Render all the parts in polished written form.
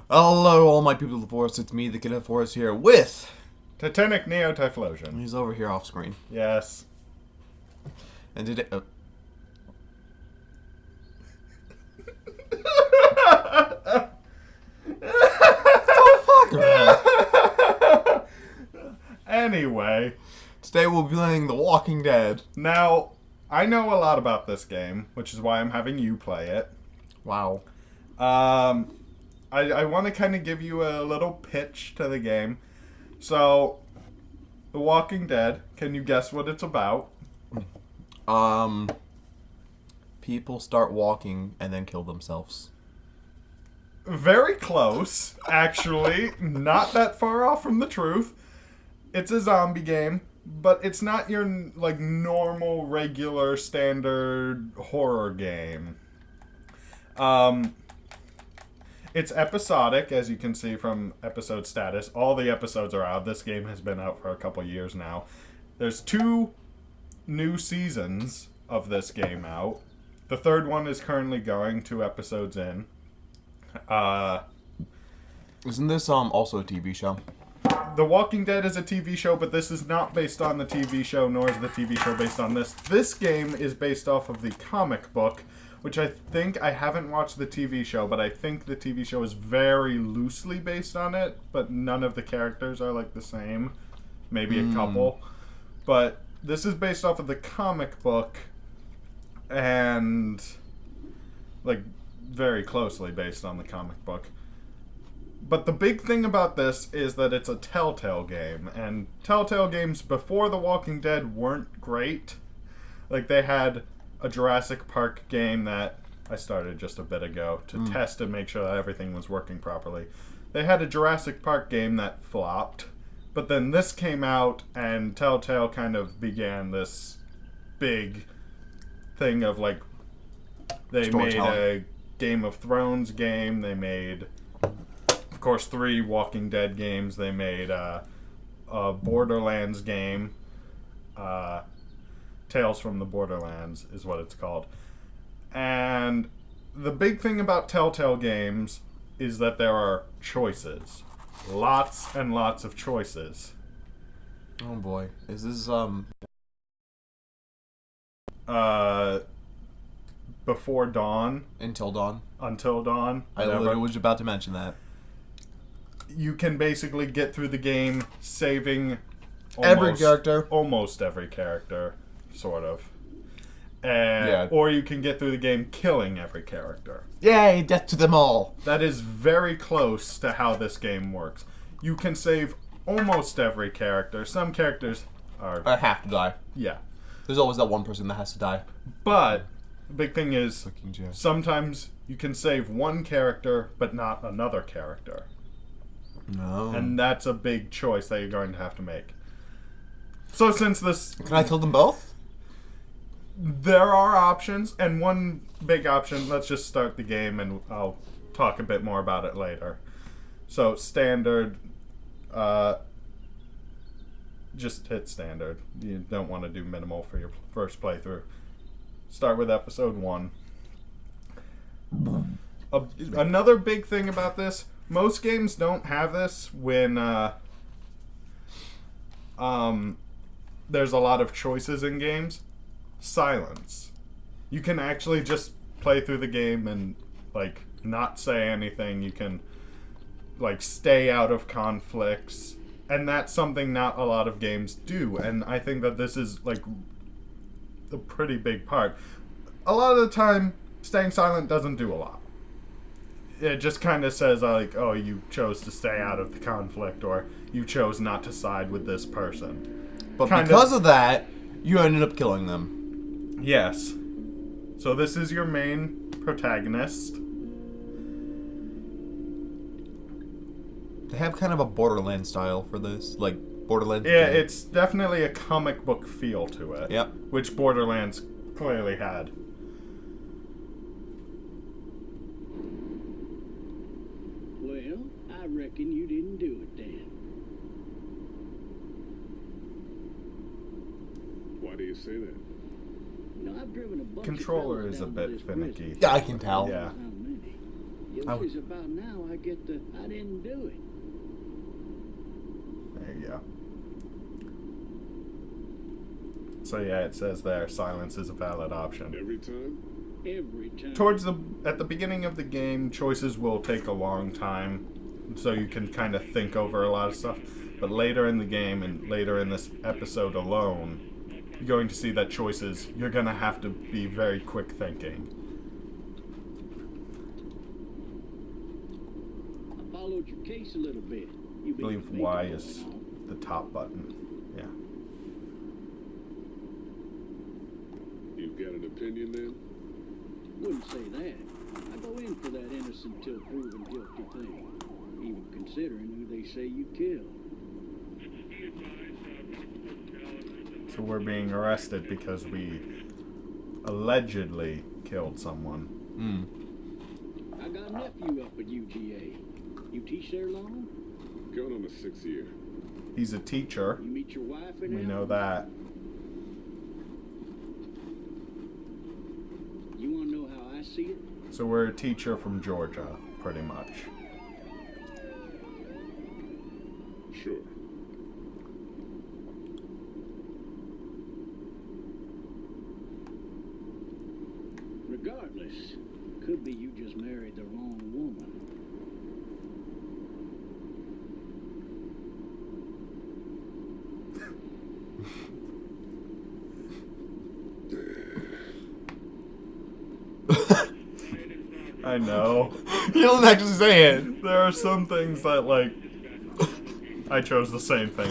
Hello, all my people of the forest. It's me, the Kid of the Forest, here with. Titanic Neo-Typhlosion. He's over here off screen. Yes. And today. Anyway. Today we'll be playing The Walking Dead. Now, I know a lot about this game, which is why I'm having you play it. Wow. I want to kind of give you a little pitch to the game. So, The Walking Dead, can you guess what it's about? People start walking and then kill themselves. Very close, actually. Not that far off from the truth. It's a zombie game, but it's not your, like, normal, regular, standard horror game. It's episodic, as you can see from episode status. All the episodes are out. This game has been out for a couple years now. There's 2 new seasons of this game out. The third one is currently going, 2 episodes in. Isn't this also a TV show? The Walking Dead is a TV show, but this is not based on the TV show, nor is the TV show based on this. This game is based off of the comic book, which I think, I haven't watched the TV show, but I think the TV show is very loosely based on it, but none of the characters are like the same. Maybe a couple. But this is based off of the comic book, and like very closely based on the comic book. But the big thing about this is that it's a Telltale game, and Telltale games before The Walking Dead weren't great. Like, they had a Jurassic Park game that I started just a bit ago to test and make sure that everything was working properly. They had a Jurassic Park game that flopped, but then this came out and Telltale kind of began this big thing of, like, they made a Game of Thrones game, they made, of course, 3 Walking Dead games, they made a Borderlands game, Tales from the Borderlands is what it's called. And the big thing about Telltale games is that there are choices. Lots and lots of choices. Oh boy. Is this, Before Dawn. Until Dawn? Until Dawn. I literally was about to mention that. You can basically get through the game saving Every character. Almost every character, sort of. Or you can get through the game killing every character. Yay, death to them all. That is very close to how this game works. You can save almost every character. Some characters are... I have to die. Yeah. There's always that one person that has to die. But the big thing is, sometimes you can save one character, but not another character. No. And that's a big choice that you're going to have to make. So since this... Can I kill them both? There are options, and one big option, let's just start the game and I'll talk a bit more about it later. So, standard, just hit standard. You don't want to do minimal for your first playthrough. Start with episode 1. Another big thing about this, most games don't have this when there's a lot of choices in games. Silence. You can actually just play through the game and, like, not say anything. You can, like, stay out of conflicts. And that's something not a lot of games do. And I think that this is, like, a pretty big part. A lot of the time, staying silent doesn't do a lot. It just kind of says, like, oh, you chose to stay out of the conflict, or you chose not to side with this person. But because of that, you ended up killing them. Yes. So this is your main protagonist. They have kind of a Borderlands style for this, like Borderlands. Yeah, it's definitely a comic book feel to it. Yep. Which Borderlands clearly had. Well, I reckon you didn't do it then. Why do you say that? You know, I've driven a bunch Controller of is a fellas down bit to this finicky. prison. Yeah, I can tell. Yeah. How many? You it's about now I get the I didn't do it. There you go. So yeah, it says there, silence is a valid option. Every time? Every time. At the beginning of the game, choices will take a long time, so you can kind of think over a lot of stuff. But later in the game, and later in this episode alone, you're going to see that choices, you're going to have to be very quick thinking. I followed your case a little bit. I believe Y is the top button. Yeah. You've got an opinion then? Wouldn't say that. I go in for that innocent till proven guilty thing, even considering who they say you killed. So we're being arrested because we allegedly killed someone. I got a nephew up at UGA. You teach there long? Going on the 6th year. He's a teacher. You meet your wife in We know that. You want to know how I see it? So we're a teacher from Georgia, pretty much. Sure. Regardless, could be you just married the wrong woman. I know. You don't actually say it. There are some things that, like, I chose the same thing.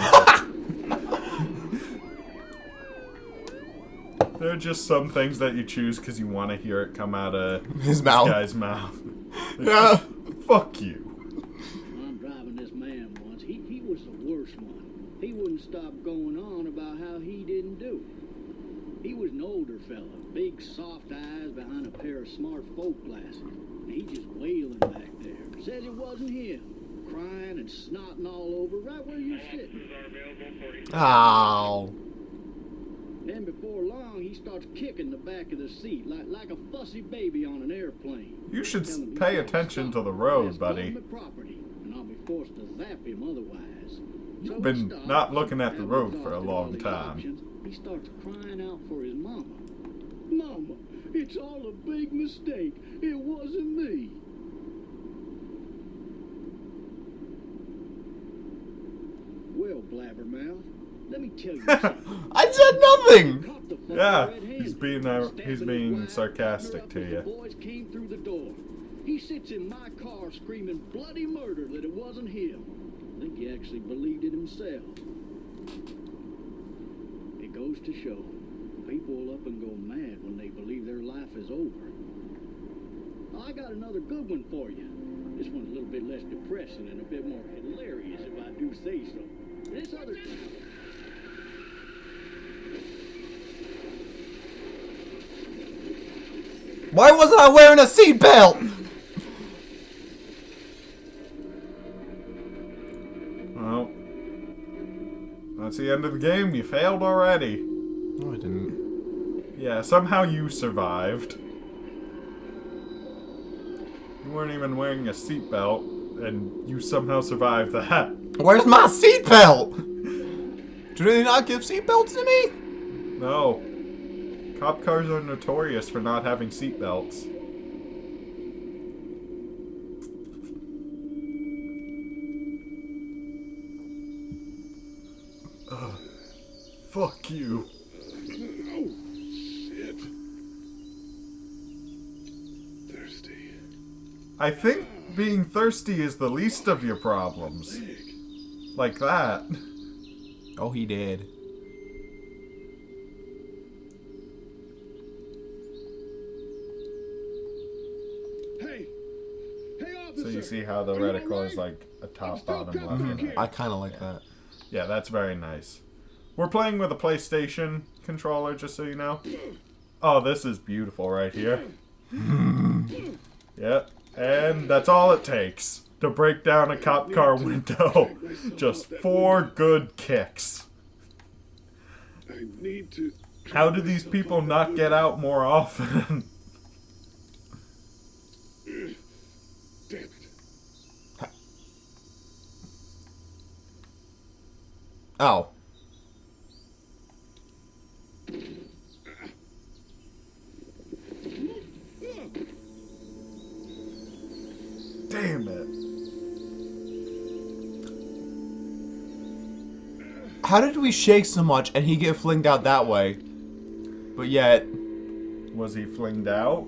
There are just some things that you choose because you want to hear it come out of His mouth. this guy's mouth. It's Yeah. just, fuck you. I'm driving this man once. He was the worst one. He wouldn't stop going on about how he didn't do it. He was an older fella, big soft eyes behind a pair of smart folk glasses. And he just wailing back there. Says it wasn't him. Crying and snotting all over right where you're sitting. Ow. Then before long, he starts kicking the back of the seat like a fussy baby on an airplane. You should Telling me pay he attention stop to the road, that's buddy. government property, and I'll be forced to zap him otherwise. You've So been he stops, not looking at the and road having for a exhausted all long the time. options, he starts crying out for his mama. Mama, it's all a big mistake. It wasn't me. Well, blabbermouth, let me tell you something. I said nothing. Caught the fucking Yeah, red-handed. he's being Stabbing his wife, sarcastic her up to as you. The boys came through the door. He sits in my car screaming bloody murder that it wasn't him. I think he actually believed it himself. It goes to show, people will up and go mad when they believe their life is over. I got another good one for you. This one's a little bit less depressing and a bit more hilarious if I do say so. This other... Why wasn't I wearing a seatbelt? Well, that's the end of the game. You failed already. No, I didn't. Yeah, somehow you survived. You weren't even wearing a seatbelt, and you somehow survived that. Where's my seatbelt? Do they not give seatbelts to me? No. Cop cars are notorious for not having seatbelts. Fuck you. Oh, shit. Thirsty. I think being thirsty is the least of your problems. Like that. Oh, he did. Hey! Hey, officer! So you see how the Are you reticle alright? is like a top, still bottom, coming left, here. right. I kind of like that. Yeah, that's very nice. We're playing with a PlayStation controller, just so you know. Oh, this is beautiful right here. Yep. And that's all it takes to break down a cop car window. Just 4 good kicks. I need to... How do these people not get out more often? Oh. Damn it. How did we shake so much and he get flinged out that way? But yet... Was he flinged out?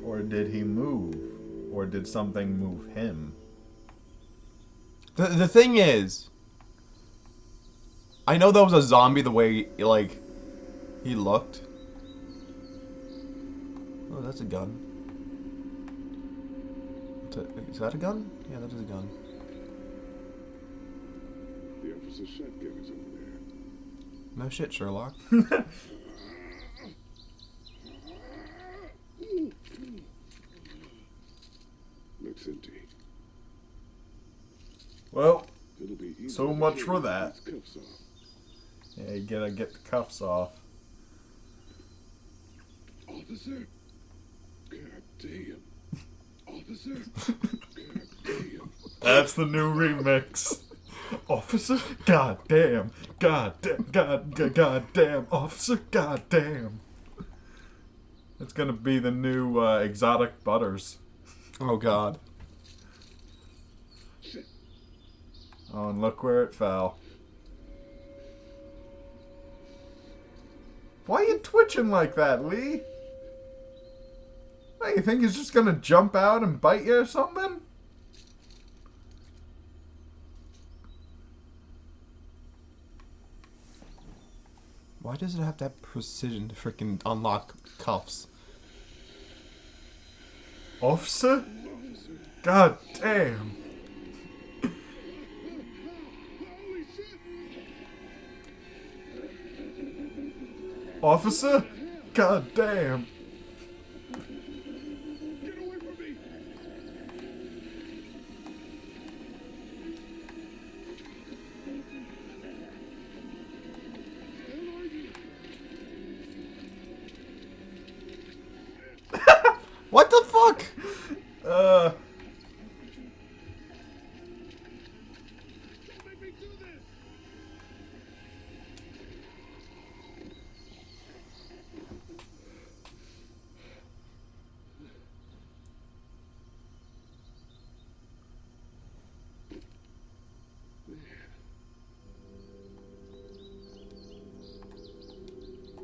Or did he move? Or did something move him? The thing is... I know that was a zombie the way, like, he looked. Oh, that's a gun. Is that a gun? Yeah, that is a gun. The officer's shotgun is over there. No shit, Sherlock. Looks empty. Well, It'll be easy so to much get for these that. cuffs off. Yeah, you gotta get the cuffs off. Officer? God damn. Officer? God damn. That's the new remix. Officer? God damn. God damn. Officer? God damn. It's gonna be the new exotic butters. Oh god. Shit. Oh, and look where it fell. Why are you twitching like that, Lee? What, you think he's just gonna jump out and bite you or something? Why does it have to have precision to freaking unlock cuffs? Officer? God damn. Holy shit! Officer? God damn. Get away from me! What the fuck? Uh. Don't make me do this!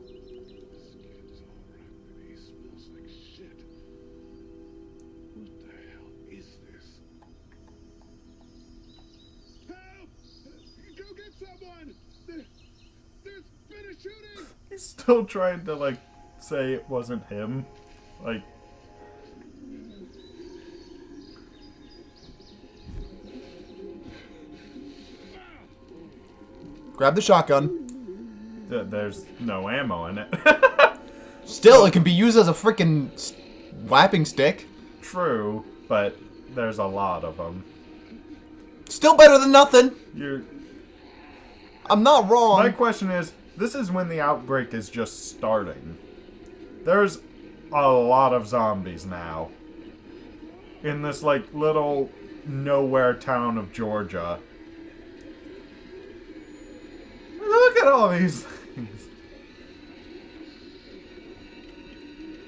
Skin's all rotten and he smells like shit. What the hell is this? Help! Go get someone! There's been a shooting! He's still trying to, like, say it wasn't him. Like, Grab the shotgun. there's no ammo in it. Still, it can be used as a freaking whapping stick. True, but there's a lot of them. Still better than nothing. You're. I'm not wrong. My question is, this is when the outbreak is just starting. There's a lot of zombies now. In this, like, little nowhere town of Georgia. Look at all these things.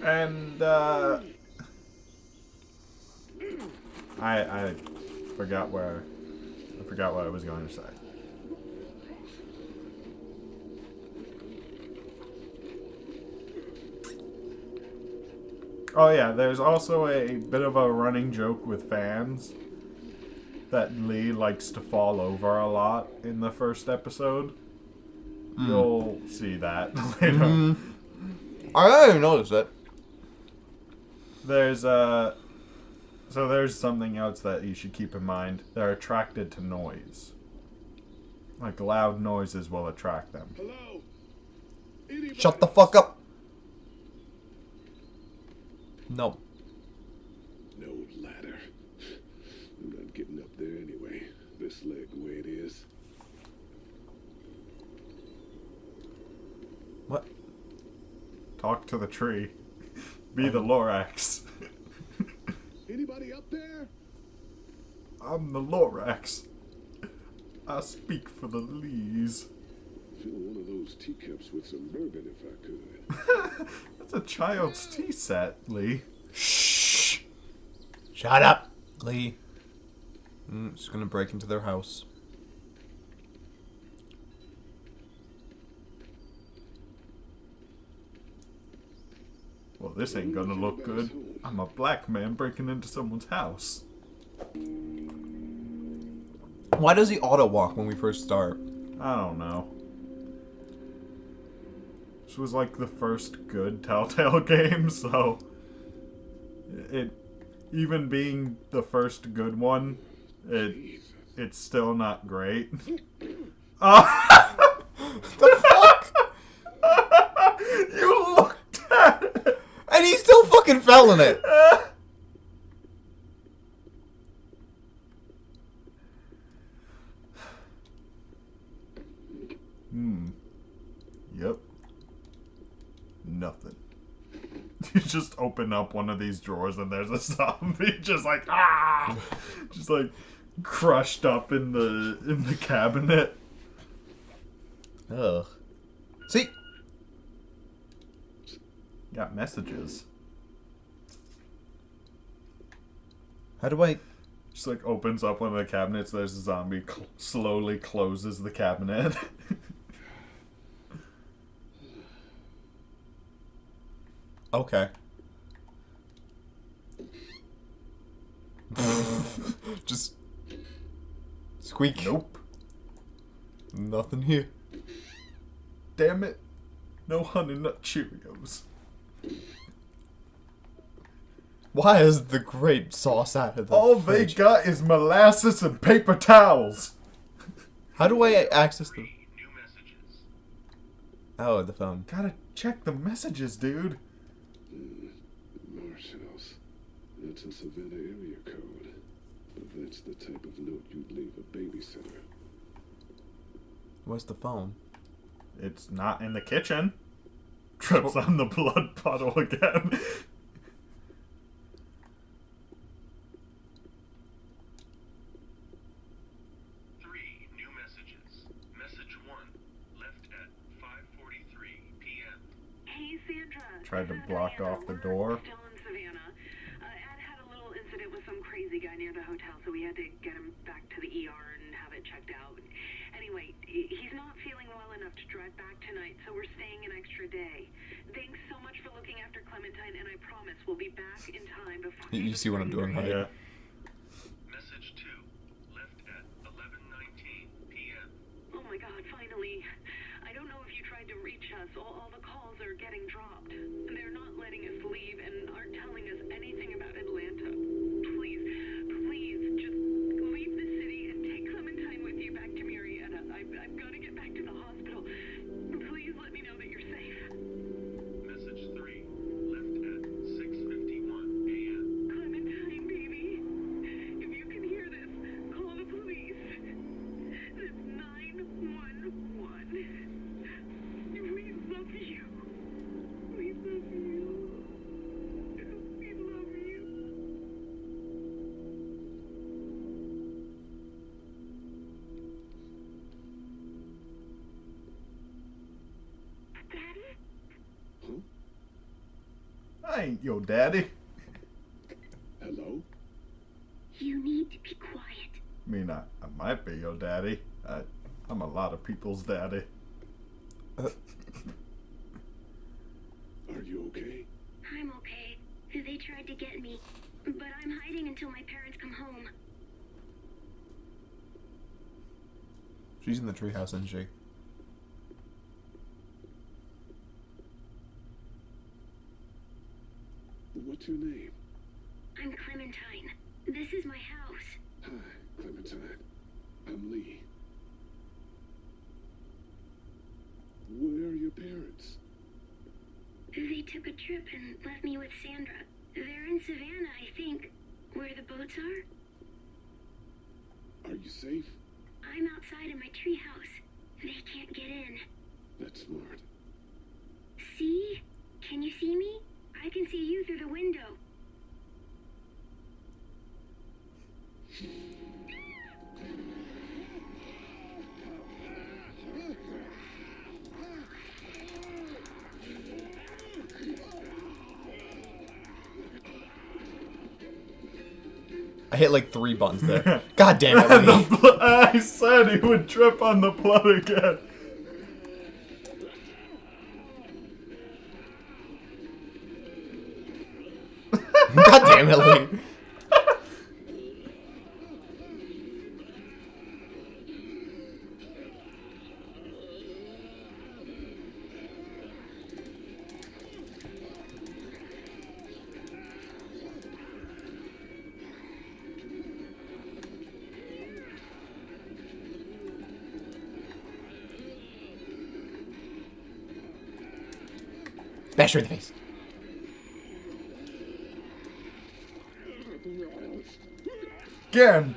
And, I forgot where... I forgot what I was going to say. Oh yeah, there's also a bit of a running joke with fans that Lee likes to fall over a lot in the first episode. You'll see that later. I didn't notice that. There's so there's something else that you should keep in mind. They're attracted to noise. Like loud noises will attract them. Hello? Anybody? Shut the fuck up. No. No ladder. I'm not getting up there anyway. This leg the way it is. What? Talk to the tree. Be the Lorax. Anybody up there? I'm the Lorax. I speak for the Lees. Fill one of those teacups with some bourbon if I could. That's a child's tea set, Lee. Shh. Shut up, Lee. Just gonna break into their house. Well, this ain't gonna look good. I'm a black man breaking into someone's house. Why does he auto walk when we first start? I don't know. This was like the first good Telltale game, so it even being the first good one, it's still not great. Oh. The fuck? You looked at it. And he still fucking fell in it. Yep. Nothing. You just open up one of these drawers and there's a zombie just like just like crushed up in the cabinet. Ugh. See? Got messages. How do I... Just like opens up one of the cabinets, there's a zombie, slowly closes the cabinet. Okay. Just... Squeak. Nope. Nothing here. Damn it. No Honey Nut Cheerios. Why is the grape sauce out of the All they fridge? got is molasses and paper towels. How do I access them? New messages. Oh, the phone. Gotta check the messages, dude. Marshall's. That's a Savannah area code. But that's the type of note you'd leave a babysitter. Where's the phone? It's not in the kitchen. Trips on the blood puddle again. New messages. Message 1, left at 5:43 p.m. Hey, Sandra. Tried to This is block Diana. off the We're door. Still in Savannah. Ed had a little incident with some crazy guy near the hotel, so we had to get him back to the ER and have it checked out. Anyway, he's not feeling well enough to drive back tonight, so we're staying an extra day. Thanks so much for looking after Clementine, and I promise we'll be back in time before... You see what I'm doing, right? Yeah. Message 2, left at 11:19 p.m. Oh my god, finally. I don't know if you tried to reach us. All the calls are getting dropped. They're not letting us leave and aren't telling us anything about Atlanta. Please, just leave the city and take Clementine with you back to Marietta. I've got to get back to the hospital. Please let me know that you're safe. Message 3, left at 6:51 a.m. Clementine, baby. If you can hear this, call the police. That's 911. We love you. We love you. We love you. Daddy? Huh? I ain't your daddy. Hello? You need to be quiet. I mean, I might be your daddy. I'm a lot of people's daddy. Are you okay? I'm okay. They tried to get me, but I'm hiding until my parents come home. She's in the treehouse, isn't she? What's your name? I'm Clementine. This is my house. Hi, Clementine. I'm Lee. Where are your parents? They took a trip and left me with Sandra. They're in Savannah, I think, where the boats are. Are you safe? I'm outside in my treehouse. They can't get in. That's smart. See? Can you see me? I can see you through the window. I hit like 3 buttons there. God damn it, Lee. I said he would trip on the blood again. God damn it, Lee. Bash her in the face. Again.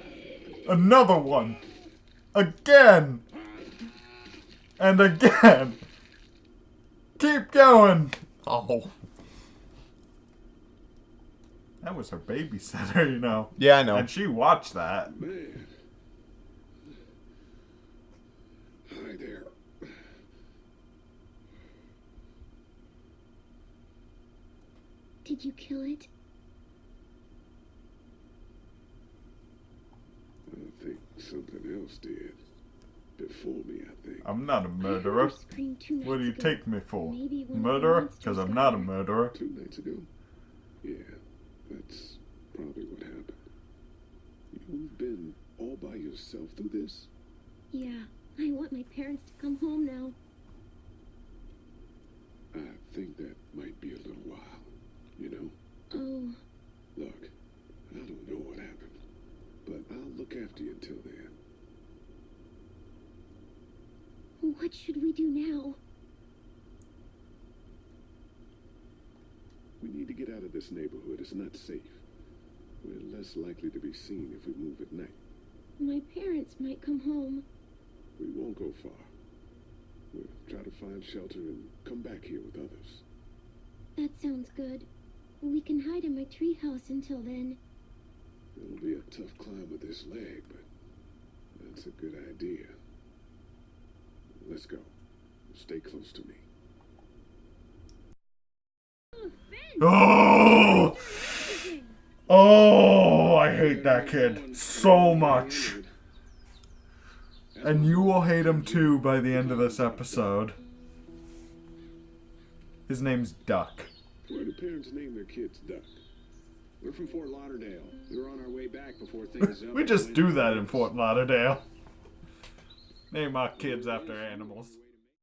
Another one. Again. And again. Keep going. Oh. That was her babysitter, you know. Yeah, I know. And she watched that. Man. Hi there. Did you kill it? I think something else did. Before me, I think. I'm not a murderer. Screamed 2 nights What do you ago. take me for? Maybe one of the Murderer? monsters Because I'm got not a her. murderer. 2 nights ago? Yeah, that's probably what happened. You've been all by yourself through this? Yeah, I want my parents to come home now. I think that might be a little while, you know? Oh, Look, I don't know what happened, but I'll look after you until then. what should we do now? We need to get out of this neighborhood. It's not safe. We're less likely to be seen if we move at night. My parents might come home. We won't go far. We'll try to find shelter and come back here with others. That sounds good. We can hide in my treehouse until then. It'll be a tough climb with this leg, but that's a good idea. Let's go. Stay close to me. Oh! Oh, I hate that kid so much. And you will hate him too by the end of this episode. His name's Duck. Why do parents name their kids Duck? We're from Fort Lauderdale. We were on our way back before things We just do that in Fort Lauderdale. Name our kids after animals.